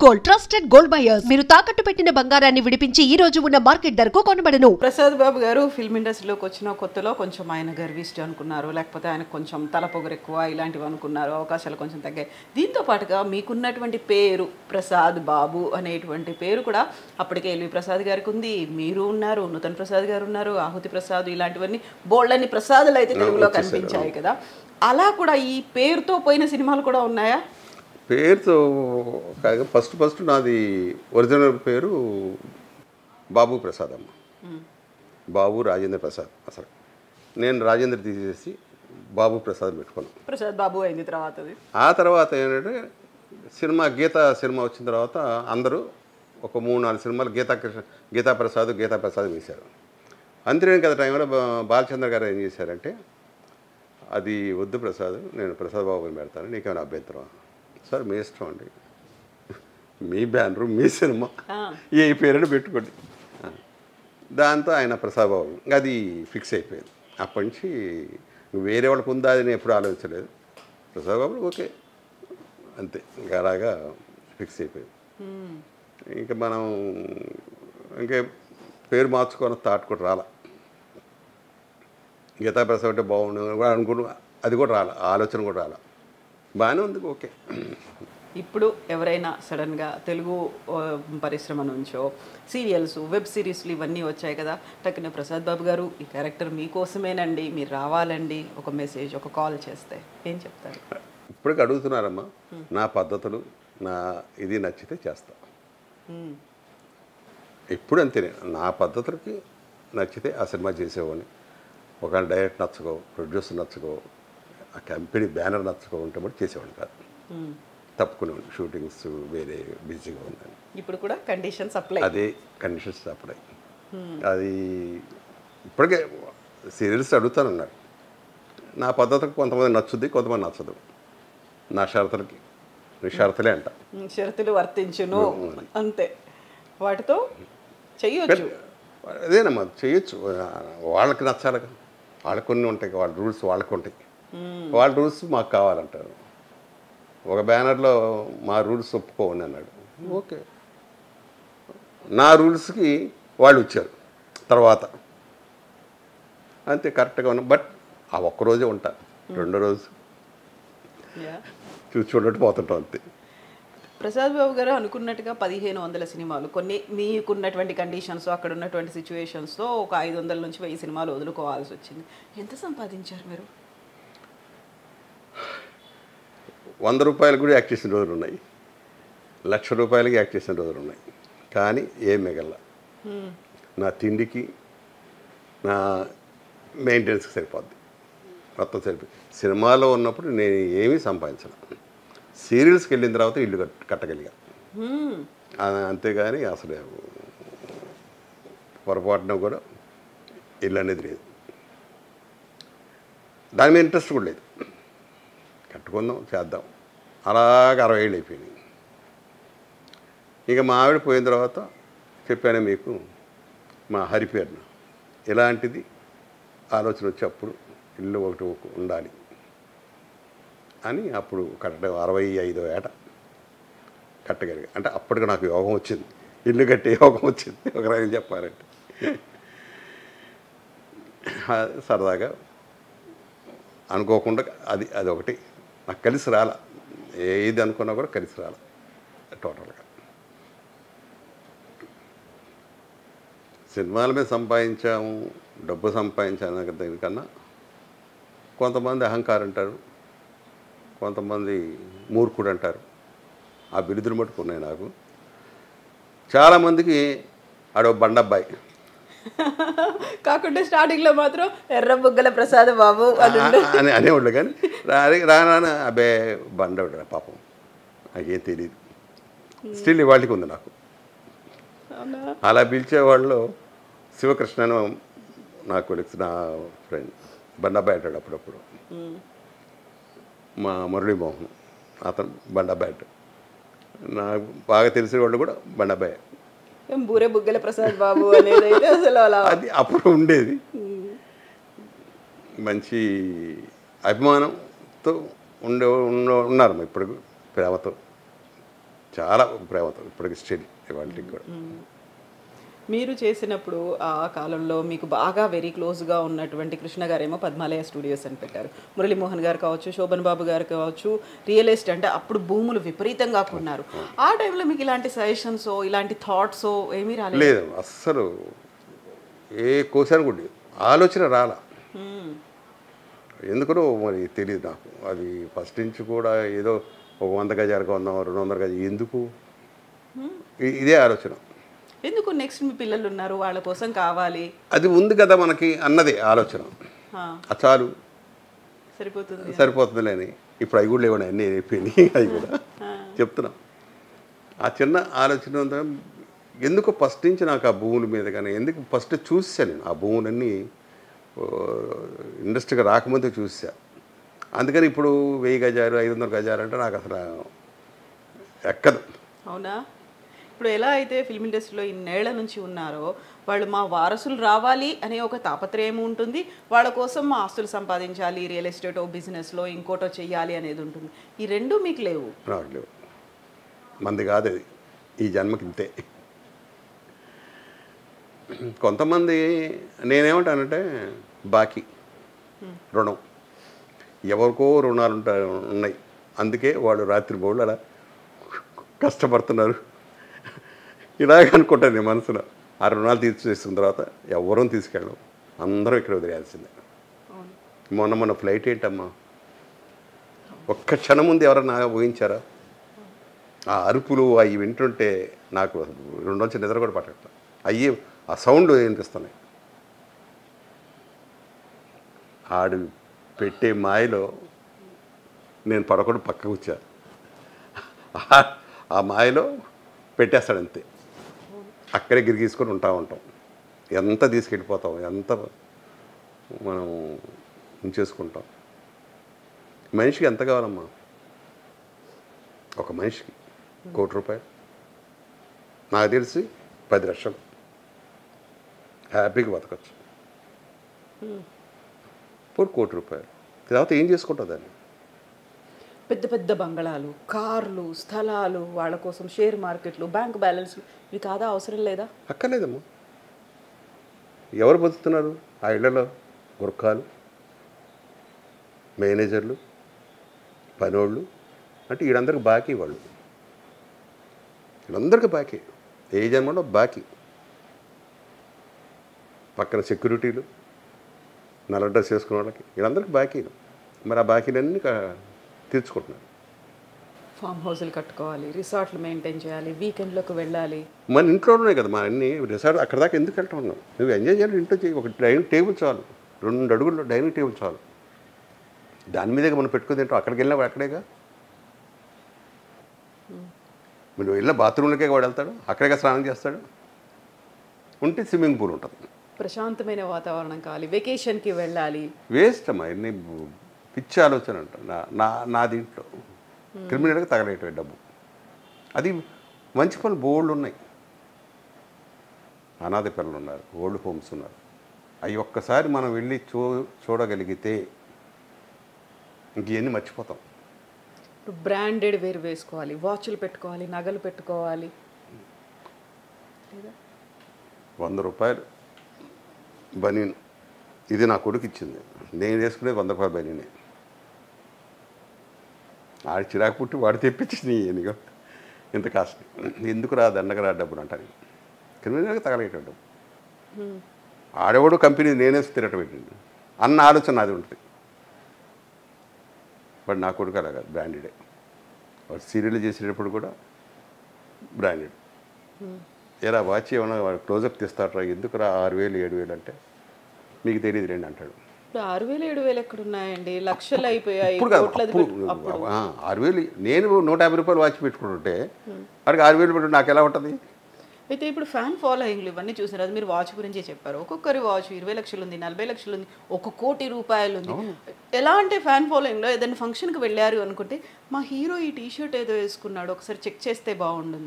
Gold trusted gold buyers మీరు తాకట్టు పెట్టిన బంగారాన్ని విడిపించి ఈ రోజు ఉన్న మార్కెట్ ధరకు కొనబడను. ప్రసాద్ బాబు గారు ఫిల్మ్ ఇండస్ట్రీలోకి వచ్చిన కొత్తలో కొంచెం ఆయన గర్విష్టి అనుకున్నారు, లేకపోతే ఆయన కొంచెం తలపొగరు ఎక్కువ ఇలాంటివి అనుకున్నారు, అవకాశాలు కొంచెం తగ్గాయి. దీంతో పాటుగా మీకున్నటువంటి పేరు ప్రసాద్ బాబు అనేటువంటి పేరు కూడా అప్పటికే ఎల్వి ప్రసాద్ గారికి ఉంది, మీరు ఉన్నారు, నూతన్ ప్రసాద్ గారు ఉన్నారు, ఆహుతి ప్రసాద్, ఇలాంటివన్నీ బోల్డన్ని ప్రసాదులు అయితే తెలుగులో కనిపించాయి కదా. అలా కూడా ఈ పేరుతో పోయిన సినిమాలు కూడా ఉన్నాయా? పేరుతో కాగా ఫస్ట్ నాది ఒరిజినల్ పేరు బాబు ప్రసాద్ అమ్మ. బాబు రాజేంద్ర ప్రసాద్. అసలు నేను రాజేంద్ర తీసేసి బాబు ప్రసాద్ పెట్టుకున్నాను. ప్రసాద్ బాబు అయింది తర్వాత. ఆ తర్వాత ఏంటంటే గీతా సినిమా వచ్చిన తర్వాత అందరూ ఒక 3-4 సినిమాలు గీతా ప్రసాద్ వేశారు. అంతేనే కదా టైంలో బాలచంద్ర గారు ఏం చేశారంటే, అది వద్దు ప్రసాద్, నేను ప్రసాద్ బాబుని పెడతాను, నీకేమైనా అభ్యంతరం? సార్ మీ ఇష్టం అండి, మీ బ్యానరు, మీ సినిమా, ఏ పేరుని పెట్టుకోండి. దాంతో ఆయన ప్రసాద్ బాబు అది ఫిక్స్ అయిపోయింది. అప్పటి నుంచి వేరే వాళ్ళకు ఉందా అని ఎప్పుడు ఆలోచించలేదు. ప్రసాద్ బాబు ఓకే అంతే, ఇంకా అలాగా ఫిక్స్ అయిపోయింది. ఇంకా మనం ఇంకే పేరు మార్చుకొని థాట్ కూడా రాలా. గీతా ప్రసాద్ అంటే బాగుండు అనుకున్నా, అది కూడా రాలా, ఆలోచన కూడా రాలా. బాగానే ఉంది, ఓకే. ఇప్పుడు ఎవరైనా సడన్గా తెలుగు పరిశ్రమ నుంచో సీరియల్స్, వెబ్ సిరీస్లు ఇవన్నీ వచ్చాయి కదా, టక్కున ప్రసాద్ బాబు గారు ఈ క్యారెక్టర్ మీకోసమేనండి, మీరు రావాలండి, ఒక మెసేజ్, ఒక కాల్ చేస్తే ఏం చెప్తారు? ఇప్పటికి అడుగుతున్నారమ్మా, నా పద్ధతులు, నా ఇది నచ్చితే చేస్తా. ఎప్పుడు అంతేనే, నా పద్ధతులకి నచ్చితే ఆ సినిమా చేసేవాడిని. ఒక డైరెక్ట్ నచ్చకో, ప్రొడ్యూసర్ నచ్చకో, ఆ కంపెనీ బ్యానర్ నచ్చకో ఉంటే కూడా చేసేవాడిని కాదు, తప్పుకునేవాడిని. షూటింగ్స్ వేరే బిజీగా ఉందని. ఇప్పుడు కూడా కండిషన్స్ అప్లై, అదే కండిషన్స్ అప్లై. అది ఇప్పటికే సీరియల్స్ అడుగుతానన్నారు. నా పద్ధతికి కొంతమంది నచ్చుద్ది, కొంతమంది నచ్చదు. నా షరతులకి షరతులే అంట, షరతులు వర్తించును అంతే, వాటితో చెయ్యొచ్చు. అదేనమ్మా, చెయ్యొచ్చు. వాళ్ళకి నచ్చాలి, వాళ్ళకి కొన్ని ఉంటాయి, వాళ్ళ రూల్స్ వాళ్ళకి ఉంటాయి. వాళ్ళ రూల్స్ మాకు కావాలంటారు. ఒక బ్యానర్లో మా రూల్స్ ఒప్పుకోండి అన్నాడు, ఓకే. నా రూల్స్కి వాళ్ళు వచ్చారు తర్వాత, అంతే కరెక్ట్గా ఉన్నా. బట్ ఆ ఒక్కరోజే ఉంటా, రెండో రోజు చూడట్టు పోతుంటాం అంతే. ప్రసాద్ బాబు గారు అనుకున్నట్టుగా 1500 సినిమాలు, కొన్ని మీకున్నటువంటి కండిషన్స్, అక్కడ ఉన్నటువంటి సిచ్యువేషన్స్తో ఒక 500 నుంచి 1000 సినిమాలు వదులుకోవాల్సి వచ్చింది. ఎంత సంపాదించారు మీరు? 100 రూపాయలు కూడా యాక్ట్ చేసిన రోజులు ఉన్నాయి, 1,00,000 రూపాయలకి యాక్ట్ చేసిన రోజులు ఉన్నాయి. కానీ ఏం మిగల, నా తిండికి, నా మెయింటెనెన్స్కి సరిపోద్ది, మొత్తం సరిపోయి. సినిమాలో ఉన్నప్పుడు నేను ఏమీ సంపాదించను. సీరియల్స్కి వెళ్ళిన తర్వాత ఇల్లు కట్టగలిగా, అంతేగాని అసలు పొరపాటున కూడా ఇల్లు అనేది లేదు. దాని మీద ఇంట్రెస్ట్ కూడా లేదు. కట్టుకుందాం, చేద్దాం, అలాగ 60 ఏళ్ళు అయిపోయినాయి. ఇక మా ఆవిడ పోయిన తర్వాత చెప్పానే మీకు, మా హరి పేరున ఇలాంటిది ఆలోచన వచ్చి అప్పుడు ఇల్లు ఒకటి ఉండాలి అని అప్పుడు కట్టడం 65వ ఏట కట్టగలిగా. అంటే అప్పటికి నాకు యోగం వచ్చింది, ఇల్లు కట్టే యోగం వచ్చింది ఒక రకంగా చెప్పాలంటే. సరదాగా అనుకోకుండా అది ఒకటి నాకు కలిసి రాల, ఏది అనుకున్నా కూడా కలిసి రాల టోటల్గా. సినిమాల మీద సంపాదించాము, డబ్బు సంపాదించాము దానికన్నా కొంతమంది అహంకారం అంటారు, కొంతమంది మూర్ఖుడు అంటారు. ఆ బిరుదులు మట్టుకున్నాయి నాకు. చాలామందికి ఆడో బండబ్బాయి కాకుండా స్టార్టింగ్లో మాత్రం ఎర్ర బుగ్గల ప్రసాద్ బాబు అని అనేవాళ్ళు. కానీ రానా అబ్బే బండవుడు పాపం, నాకేం తెలియదు. స్టిల్ ఇవాళకి ఉంది నాకు. అలా పిలిచేవాళ్ళు శివకృష్ణ నాకు తెలుసు, నా ఫ్రెండ్, బండబ్బాయి అంటాడు అప్పుడప్పుడు. మా మురళీమోహన్, అతను బండబ్బాయి అంటాడు. నాకు బాగా తెలిసిన వాళ్ళు కూడా బండబ్బాయి. బూరే బుగ్గల ప్రసాద్ బాబు అనేది అయితే అసలు అలా అది అప్పుడు ఉండేది. మంచి అభిమానంతో ఉన్నారు ఇప్పుడు, ప్రేమతో చాలా ప్రేమతో ఇప్పటికి స్టిల్ ఇవాళకి కూడా. మీరు చేసినప్పుడు ఆ కాలంలో మీకు బాగా వెరీ క్లోజ్గా ఉన్నటువంటి కృష్ణ గారేమో పద్మాలయ స్టూడియోస్ అని పెట్టారు. మురళీమోహన్ గారు కావచ్చు, శోభన్ బాబు గారు కావచ్చు, రియల్ ఎస్టేట్ అంటే అప్పుడు భూములు విపరీతంగా కొన్నారు. ఆ టైంలో మీకు ఇలాంటి సజెషన్స్ ఇలాంటి థాట్స్ ఏమీ రాలేదు? లేదు, అస్సలు ఏ కోసాను కూడా ఆలోచన రాలా. ఎందుకనో మరి తెలియదు నాకు. అది ఫస్ట్ నుంచి కూడా ఏదో ఒక 100 గజాలకు 200 గజాలు ఎందుకు, ఇదే ఆలోచన. ఎందుకు నెక్స్ట్ మీ పిల్లలు ఉన్నారు, వాళ్ళ కోసం కావాలి, అది ఉంది కదా మనకి అన్నది ఆలోచన. అది చాలు, సరిపోతుందిలే అని. ఇప్పుడు అవి కూడా లేవని అన్నీ అయిపోయినాయి. అవి కూడా చెప్తున్నాం. ఆ చిన్న ఆలోచన ఎందుకు ఫస్ట్ నుంచి నాకు ఆ భూముల మీద కానీ ఎందుకు ఫస్ట్ చూసాను నేను ఆ భూములన్నీ ఇండస్ట్రీగా రాకముందే చూసా. అందుకని ఇప్పుడు 1000 గజాలు 500 గజాలు అంటే నాకు అసలు ఎక్కదు. అవునా? ఇప్పుడు ఎలా అయితే ఫిల్మ్ ఇండస్ట్రీలో ఇన్నేళ్ల నుంచి ఉన్నారో వాళ్ళు మా వారసులు రావాలి అనే ఒక తాపత్రయం ఉంటుంది, వాళ్ళ కోసం మా ఆస్తులు సంపాదించాలి, రియల్ ఎస్టేటో బిజినెస్లో ఇంకోటో చెయ్యాలి అనేది ఉంటుంది. ఈ రెండు మీకు లేవు? నాకు లేవు. మంది కాదు అది, ఈ జన్మకి ఇంతే. కొంతమంది నేనేమంటానంటే బాకీ రుణం, ఎవరికో రుణాలు ఉన్నాయి, అందుకే వాళ్ళు రాత్రి బోళ్ళు అలా కష్టపడుతున్నారు ఇలాగ అనుకుంటాను నేను మనసులో. ఆ రుణాలు తీర్చేసిన తర్వాత ఎవరూ తీసుకెళ్ళం, అందరం ఇక్కడ వదిలేయాల్సిందే. మొన్న ఫ్లైట్ ఏంటమ్మా, ఒక్క క్షణం ముందు ఎవరన్నా ఊహించారా? ఆ అరుపులు అవి వింటుంటే నాకు 2 రోజులు నిద్ర కూడా పట్టట్లా. అయ్యి ఆ సౌండ్ వినిపిస్తున్నాయి. ఆడు పెట్టే మాయలో నేను పడకుండా పక్కకు వచ్చా. ఆ మాయలో పెట్టేస్తాడు అంతే. అక్కడే గిరిగీసుకొని ఉంటాం. ఎంత తీసుకెళ్ళిపోతాం, ఎంత మనం ఉంచేసుకుంటాం. మనిషికి ఎంత కావాలమ్మా? ఒక మనిషికి 1 కోటి రూపాయలు, నాకు తెలిసి 10 లక్షలు హ్యాపీగా బతకచ్చు. 1 కోటి రూపాయలు తర్వాత ఏం చేసుకుంటుంది దాన్ని? పెద్ద పెద్ద బంగళాలు, కార్లు, స్థలాలు, వాళ్ళ కోసం షేర్ మార్కెట్లు, బ్యాంక్ బ్యాలెన్స్లు, ఇవి కాదా? అవసరం లేదా? అక్కర్లేదమ్మా. ఎవరు బతుకుతున్నారు ఆ ఇళ్లలో? గుర్ఖాలు, మేనేజర్లు, పనోళ్ళు, అంటే వీళ్ళందరికీ బాకీ. వీళ్ళందరికీ బాకీ, ఏ జన్మలో బాకీ. పక్కన సెక్యూరిటీలు, నల్ల డ్రెస్ వేసుకున్న వాళ్ళకి వీళ్ళందరికీ బాకీలు. మరి ఆ బాకీలన్నీ తీర్చుకుంటున్నారు. ఫామ్ హౌస్లు కట్టుకోవాలి, రిసార్ట్లు మెయింటైన్ చేయాలి, వీకెండ్లోకి వెళ్ళాలి. మన ఇంట్లోనే కదా మా అన్ని రిసార్ట్. అక్కడ దాకా ఎందుకు వెళ్తా ఉన్నావు? నువ్వు ఎంజాయ్ చేయాలి ఇంట్లో చేయి. ఒక డైనింగ్ టేబుల్ చాలు, 2 అడుగుల్లో డైనింగ్ టేబుల్ చాలు. దాని మీదే మనం పెట్టుకుని తింటాం. అక్కడికి వెళ్ళినప్పుడు అక్కడేగా మీరు వెళ్ళిన బాత్రూంలకే వాడు వెళ్తాడు, అక్కడేగా స్నానం చేస్తాడు. ఉంటే స్విమ్మింగ్ పూల్ ఉంటుంది. ప్రశాంతమైన వాతావరణం కావాలి, వెకేషన్కి వెళ్ళాలి. వేస్ట్ అమ్మా, ఎన్ని పిచ్చి ఆలోచన అంట. నా దీంట్లో క్రిమినల్గా తగలేటవి డబ్బు. అది మంచి పనులు బోల్డ్ ఉన్నాయి. అనాథ పిల్లలు ఉన్నారు, ఓల్డ్ హోమ్స్ ఉన్నారు. అవి ఒక్కసారి మనం వెళ్ళి చూడగలిగితే ఇంకెన్ని మర్చిపోతాం. ఇప్పుడు బ్రాండెడ్ వేరు వేసుకోవాలి, వాచ్లు పెట్టుకోవాలి, నగలు పెట్టుకోవాలి. 100 రూపాయలు బనీన్, ఇది నా కొడుకు ఇచ్చింది. నేను వేసుకునేది 100 రూపాయల బనీనే. ఆడి చిరాకు పుట్టి వాడు తెప్పించింది. ఎందుకు ఇంత కాస్ట్, ఎందుకు రా దండగా రా డబ్బులు అంటారు. క్రిమినల్గా తగలేటట్టు డబ్బు. ఆడేవాడు కంపెనీ నేనే తిరగటం పెట్టింది అన్న ఆలోచన నాది ఉంటుంది. బట్ నా కొడుకు అలాగా బ్రాండెడే. వాడు సీరియల్ చేసేటప్పుడు కూడా బ్రాండెడ్. ఎలా వాచ్ ఏమన్నా వాడు క్లోజప్ తీస్తాడరా, ఎందుకురా 6000 7000 అంటే మీకు తెలియదు రండి అంటాడు. ఇప్పుడు 6000 7000 ఎక్కడ ఉన్నాయండి? లక్షలు అయిపోయాయి. ఇప్పుడు 6000 నేను 150 రూపాయలు వాచ్ పెట్టుకుంటుంటే వాడికి 6000 పెట్టు నాకు ఎలా ఉంటుంది? అయితే ఇప్పుడు ఫ్యాన్ ఫాలోయింగ్లు ఇవన్నీ చూసినారు. అది మీరు వాచ్ గురించే చెప్పారు. ఒక్కొక్కరి వాచ్ 20 లక్షలు ఉంది, 40 లక్షలు ఉంది, 1 కోటి రూపాయలు ఉంది. ఎలా అంటే ఫ్యాన్ ఫాలోయింగ్లో ఏదైనా ఫంక్షన్కి వెళ్ళారు అనుకుంటే మా హీరో ఈ టీషర్ట్ ఏదో వేసుకున్నాడు, ఒకసారి చెక్ చేస్తే బాగుంటుంది.